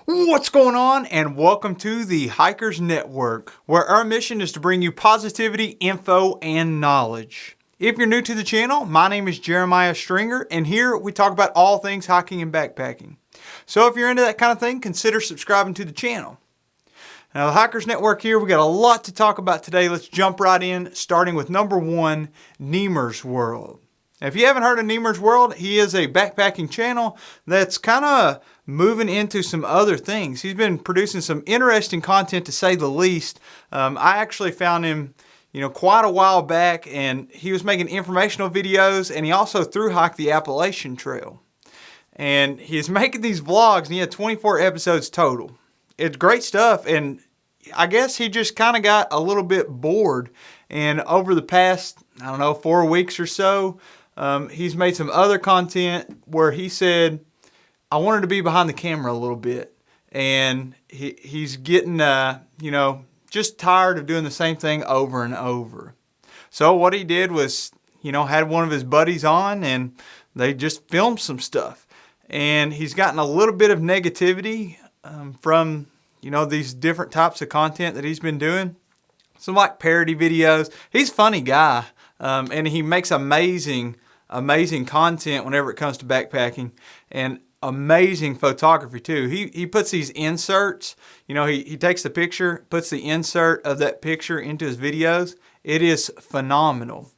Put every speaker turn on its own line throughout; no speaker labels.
What's going on, and welcome to the Hikers Network, where our mission is to bring you positivity, info, and knowledge. If you're new to the channel, my name is Jeremiah Stringer, and here we talk about all things hiking and backpacking. So if you're into that kind of thing, consider subscribing to the channel. Now, the Hikers Network here, we got a lot to talk about today. Let's jump right in, starting with number one, Neemor's World. Now, if you haven't heard of Neemor's World, he is a backpacking channel that's kind of moving into some other things. He's been producing some interesting content, to say the least. I actually found him, quite a while back, and he was making informational videos, and he also thru hiked the Appalachian Trail. And he's making these vlogs, and he had 24 episodes total. It's great stuff, and I guess he just kind of got a little bit bored. And over the past, 4 weeks or so, he's made some other content where he said, I wanted to be behind the camera a little bit. And he's getting, just tired of doing the same thing over and over. So what he did was, had one of his buddies on, and they just filmed some stuff. And he's gotten a little bit of negativity from, these different types of content that he's been doing. Some like parody videos. He's a funny guy, and he makes amazing content whenever it comes to backpacking, and amazing photography too. He puts these inserts, he takes the picture, puts the insert of that picture into his videos. It is phenomenal.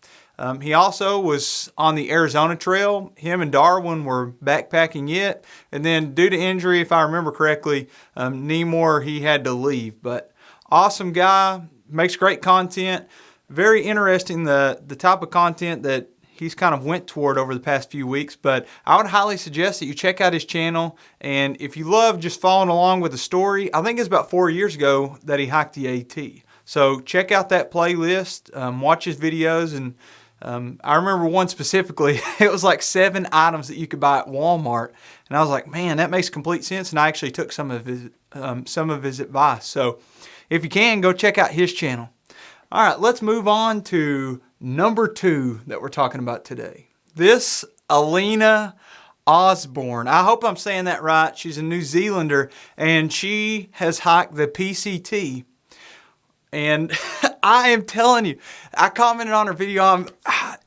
He also was on the Arizona Trail. Him and Darwin were backpacking it, and then due to injury, if I remember correctly, Neemor, he had to leave. But awesome guy, makes great content. Very interesting, the type of content that he's kind of went toward over the past few weeks. But I would highly suggest that you check out his channel. And if you love just following along with the story, I think it's about 4 years ago that he hiked the AT. So check out that playlist, watch his videos, and I remember one specifically, it was like 7 items that you could buy at Walmart. And I was like, man, that makes complete sense. And I actually took some of his advice. So if you can, go check out his channel. All right, let's move on to number 2 that we're talking about today. This Elina Osborne. I hope I'm saying that right. She's a New Zealander, and she has hiked the PCT. And I am telling you, I commented on her video.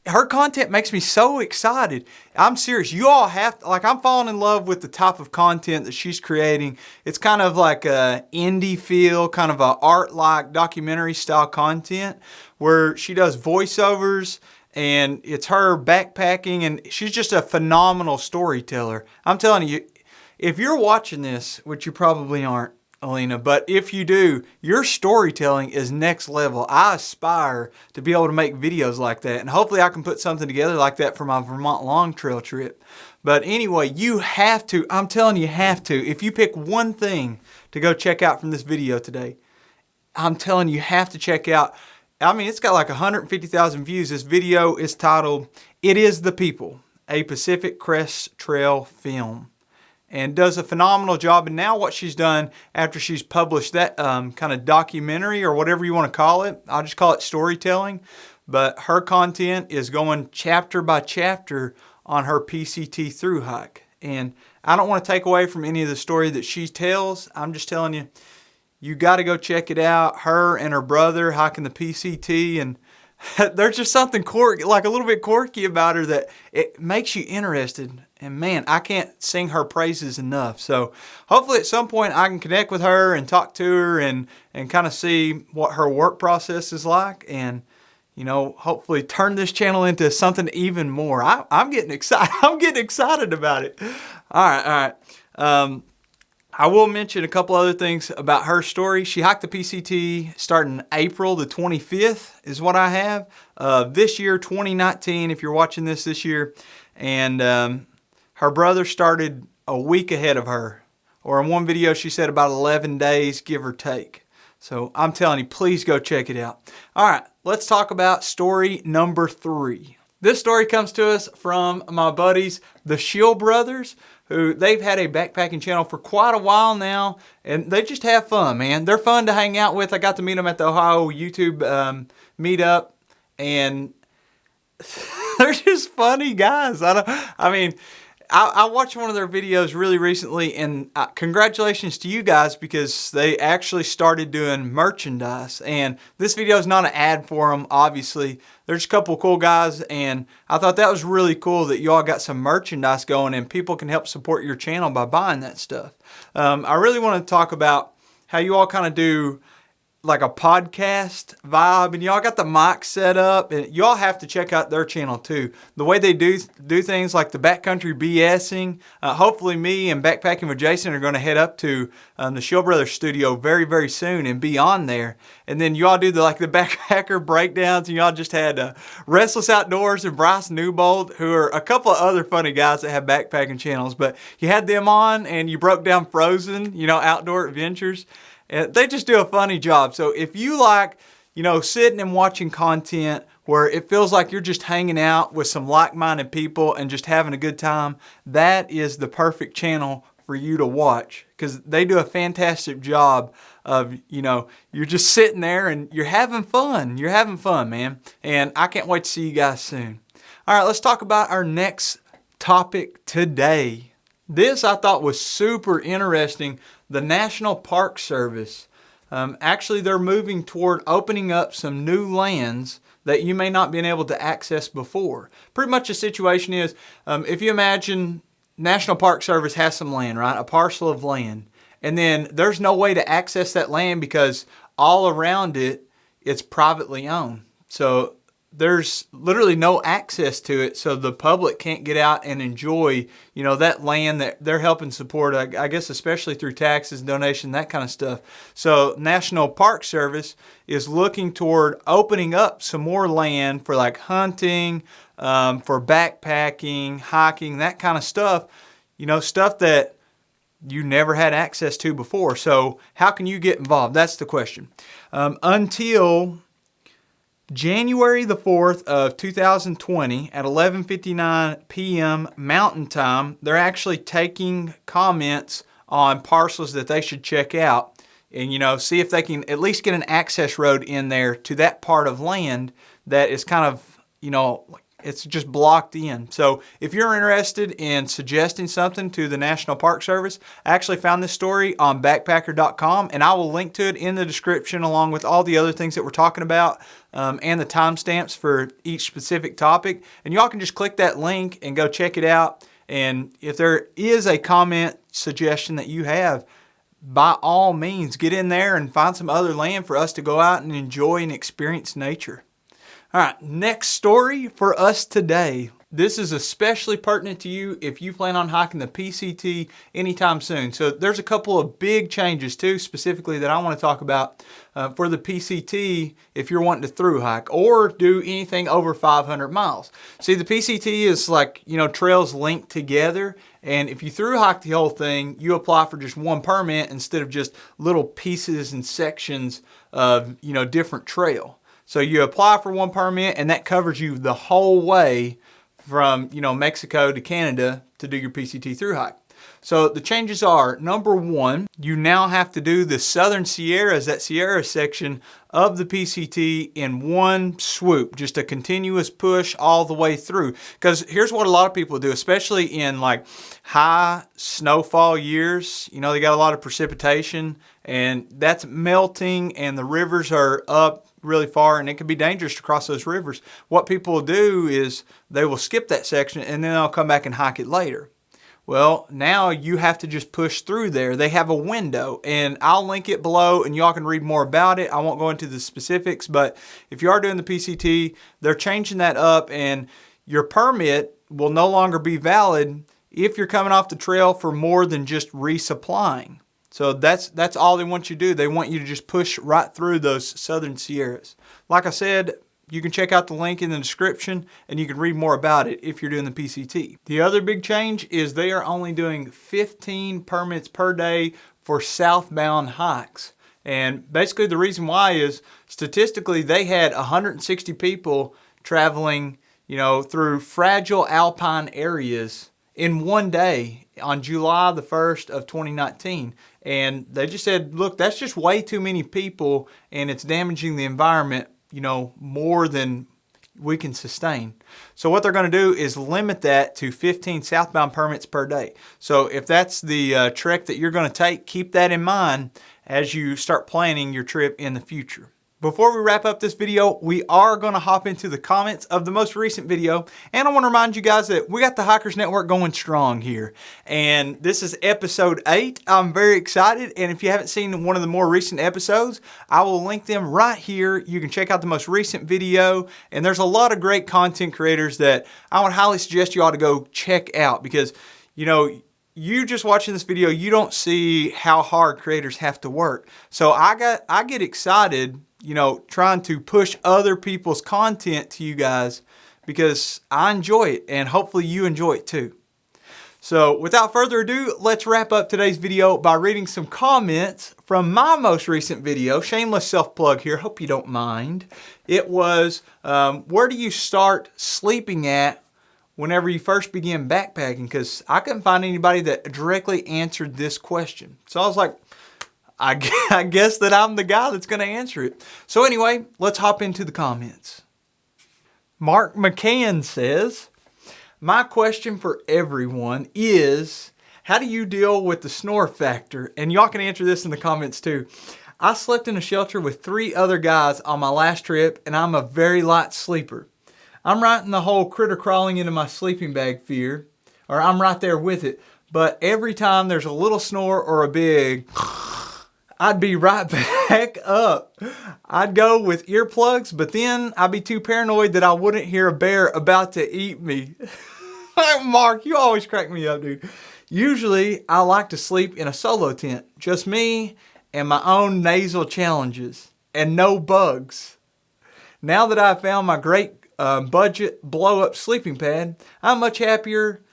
Her content makes me so excited. I'm serious. You all have to, I'm falling in love with the type of content that she's creating. It's kind of like a indie feel, kind of a art-like documentary style content where she does voiceovers, and it's her backpacking, and she's just a phenomenal storyteller. I'm telling you, if you're watching this, which you probably aren't, Elina, but if you do, your storytelling is next level. I aspire to be able to make videos like that, and hopefully I can put something together like that for my Vermont Long Trail trip. But anyway, you have to, I'm telling you, have to. If you pick one thing to go check out from this video today, I'm telling you, you have to check out. It's got like 150,000 views. This video is titled, It Is the People, a Pacific Crest Trail Film. And does a phenomenal job. And now what she's done after she's published that kind of documentary, or whatever you want to call it, I'll just call it storytelling. But her content is going chapter by chapter on her PCT thru hike. And I don't want to take away from any of the story that she tells. I'm just telling you, you got to go check it out. Her and her brother hiking the PCT, and there's just something quirky, like a little bit quirky about her, that it makes you interested. And man, I can't sing her praises enough. So hopefully at some point I can connect with her and talk to her and kind of see what her work process is like, and hopefully turn this channel into something even more. I'm getting excited. I'm getting excited about it. All right. I will mention a couple other things about her story. She hiked the PCT starting April the 25th is what I have. This year, 2019, if you're watching this year. And her brother started a week ahead of her. Or in one video, she said about 11 days, give or take. So I'm telling you, please go check it out. All right, let's talk about story number 3. This story comes to us from my buddies, the Schill brothers, who they've had a backpacking channel for quite a while now, and they just have fun, man. They're fun to hang out with. I got to meet them at the Ohio YouTube meetup, and they're just funny guys. I watched one of their videos really recently, and congratulations to you guys because they actually started doing merchandise. And this video is not an ad for them, obviously. There's a couple of cool guys, and I thought that was really cool that you all got some merchandise going and people can help support your channel by buying that stuff. I really want to talk about how you all kind of do like a podcast vibe, and y'all got the mic set up, and y'all have to check out their channel too. The way they do things like the backcountry BSing. Hopefully me and Backpacking with Jason are going to head up to the Schill Brothers studio very, very soon and be on there. And then y'all do the backpacker breakdowns, and y'all just had Restless Outdoors and Bryce Newbold, who are a couple of other funny guys that have backpacking channels. But you had them on, and you broke down Frozen, outdoor adventures. They just do a funny job. So if you like, sitting and watching content where it feels like you're just hanging out with some like-minded people and just having a good time, that is the perfect channel for you to watch because they do a fantastic job of, you're just sitting there and you're having fun. You're having fun, man. And I can't wait to see you guys soon. All right, let's talk about our next topic today. This I thought was super interesting. The National Park Service, actually they're moving toward opening up some new lands that you may not been able to access before. Pretty much the situation is, if you imagine National Park Service has some land, right? A parcel of land. And then there's no way to access that land because all around it, it's privately owned. So there's literally no access to it, so the public can't get out and enjoy, that land that they're helping support, I guess especially through taxes, donation, that kind of stuff. So National Park Service is looking toward opening up some more land for hunting, for backpacking, hiking, that kind of stuff, stuff that you never had access to before. So how can you get involved? That's the question. Until January the 4th of 2020 at 11:59 p.m. Mountain Time, they're actually taking comments on parcels that they should check out and, see if they can at least get an access road in there to that part of land that is kind of, it's just blocked in. So if you're interested in suggesting something to the National Park Service, I actually found this story on backpacker.com, and I will link to it in the description along with all the other things that we're talking about and the timestamps for each specific topic. And y'all can just click that link and go check it out. And if there is a comment suggestion that you have, by all means, get in there and find some other land for us to go out and enjoy and experience nature. All right, next story for us today. This is especially pertinent to you if you plan on hiking the PCT anytime soon. So there's a couple of big changes too, specifically that I want to talk about for the PCT if you're wanting to through hike or do anything over 500 miles. See, the PCT is trails linked together. And if you through hike the whole thing, you apply for just one permit instead of just little pieces and sections of, different trail. So you apply for one permit and that covers you the whole way from, Mexico to Canada to do your PCT through hike. So the changes are, number one, you now have to do the Southern Sierras, that Sierra section of the PCT in one swoop, just a continuous push all the way through. Because here's what a lot of people do, especially in high snowfall years, they got a lot of precipitation and that's melting and the rivers are up really far and it can be dangerous to cross those rivers. What people will do is they will skip that section and then they'll come back and hike it later. Well, now you have to just push through there. They have a window and I'll link it below and y'all can read more about it. I won't go into the specifics, but if you are doing the PCT, they're changing that up and your permit will no longer be valid if you're coming off the trail for more than just resupplying. So that's all they want you to do. They want you to just push right through those Southern Sierras. Like I said, you can check out the link in the description and you can read more about it if you're doing the PCT. The other big change is they are only doing 15 permits per day for southbound hikes. And basically the reason why is statistically they had 160 people traveling, through fragile alpine areas in one day on July the 1st of 2019. And they just said, look, that's just way too many people and it's damaging the environment, more than we can sustain. So what they're going to do is limit that to 15 southbound permits per day. So if that's the trek that you're going to take, keep that in mind as you start planning your trip in the future. Before we wrap up this video, we are going to hop into the comments of the most recent video. And I want to remind you guys that we got the Hikers Network going strong here. And this is episode 8. I'm very excited. And if you haven't seen one of the more recent episodes, I will link them right here. You can check out the most recent video. And there's a lot of great content creators that I would highly suggest you ought to go check out. Because, you know, you just watching this video, you don't see how hard creators have to work. So I get excited, you know, trying to push other people's content to you guys because I enjoy it and hopefully you enjoy it too. So without further ado, let's wrap up today's video by reading some comments from my most recent video. Shameless self-plug here, hope you don't mind. It was, where do you start sleeping at whenever you first begin backpacking? Because I couldn't find anybody that directly answered this question. So I was like, I guess that I'm the guy that's going to answer it. So anyway, let's hop into the comments. Mark McCann says, my question for everyone is, how do you deal with the snore factor? And y'all can answer this in the comments too. I slept in a shelter with 3 other guys on my last trip, and I'm a very light sleeper. I'm right in the whole critter crawling into my sleeping bag fear, or I'm right there with it. But every time there's a little snore or a big, I'd be right back up. I'd go with earplugs, but then I'd be too paranoid that I wouldn't hear a bear about to eat me. Mark, you always crack me up, dude. Usually, I like to sleep in a solo tent. Just me and my own nasal challenges. And no bugs. Now that I've found my great budget blow-up sleeping pad, I'm much happier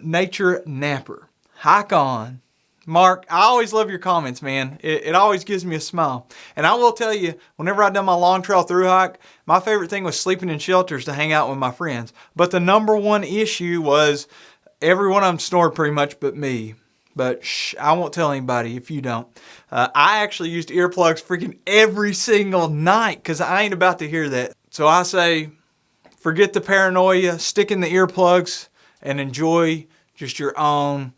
nature napper. Hike on. Mark, I always love your comments, man. It always gives me a smile. And I will tell you, whenever I done my long trail through hike, my favorite thing was sleeping in shelters to hang out with my friends. But the number one issue was every one of them snored pretty much but me. But shh, I won't tell anybody if you don't. I actually used earplugs freaking every single night because I ain't about to hear that. So I say, forget the paranoia, stick in the earplugs, and enjoy just your own.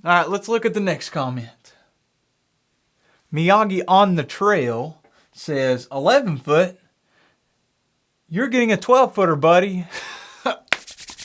All right, let's look at the next comment. Miyagi on the trail says, 11 foot? You're getting a 12-footer, buddy.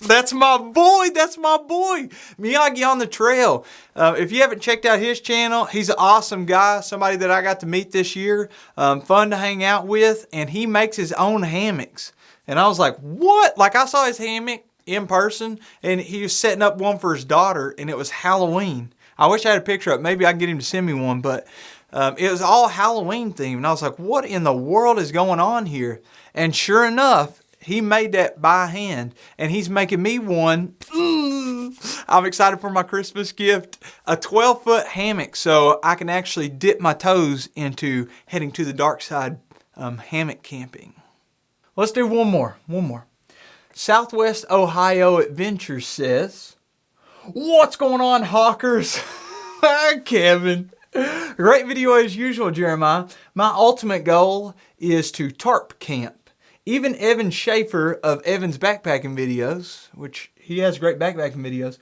That's my boy. That's my boy. Miyagi on the trail. If you haven't checked out his channel, he's an awesome guy. Somebody that I got to meet this year. Fun to hang out with. And he makes his own hammocks. And I was like, what? Like, I saw his hammock in person, and he was setting up one for his daughter, and it was Halloween. I wish I had a picture of it. Maybe I can get him to send me one, but it was all Halloween themed. And I was like, what in the world is going on here? And sure enough, he made that by hand, and he's making me one. I'm excited for my Christmas gift, a 12-foot hammock, so I can actually dip my toes into heading to the dark side hammock camping. Let's do one more. Southwest Ohio Adventures says, what's going on, Hawkers? Hi, Kevin. Great video as usual, Jeremiah. My ultimate goal is to tarp camp. Even Evan Schaefer of Evan's backpacking videos, which he has great backpacking videos,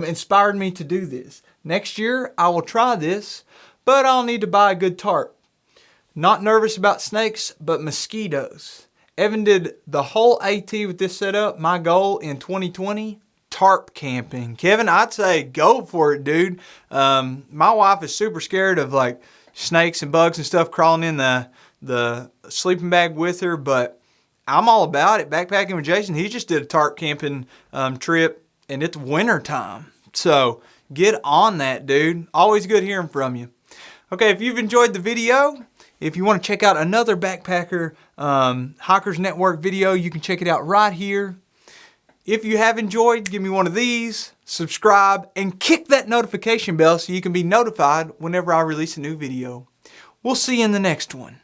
inspired me to do this. Next year, I will try this, but I'll need to buy a good tarp. Not nervous about snakes, but mosquitoes. Evan did the whole AT with this setup. My goal in 2020, tarp camping. Kevin, I'd say go for it, dude. My wife is super scared of like snakes and bugs and stuff crawling in the sleeping bag with her, but I'm all about it. Backpacking with Jason, he just did a tarp camping trip, and it's winter time. So get on that, dude. Always good hearing from you. Okay, if you've enjoyed the video, if you want to check out another backpacker Hikers Network video, you can check it out right here. If you have enjoyed, give me one of these, subscribe, and kick that notification bell so you can be notified whenever I release a new video. We'll see you in the next one.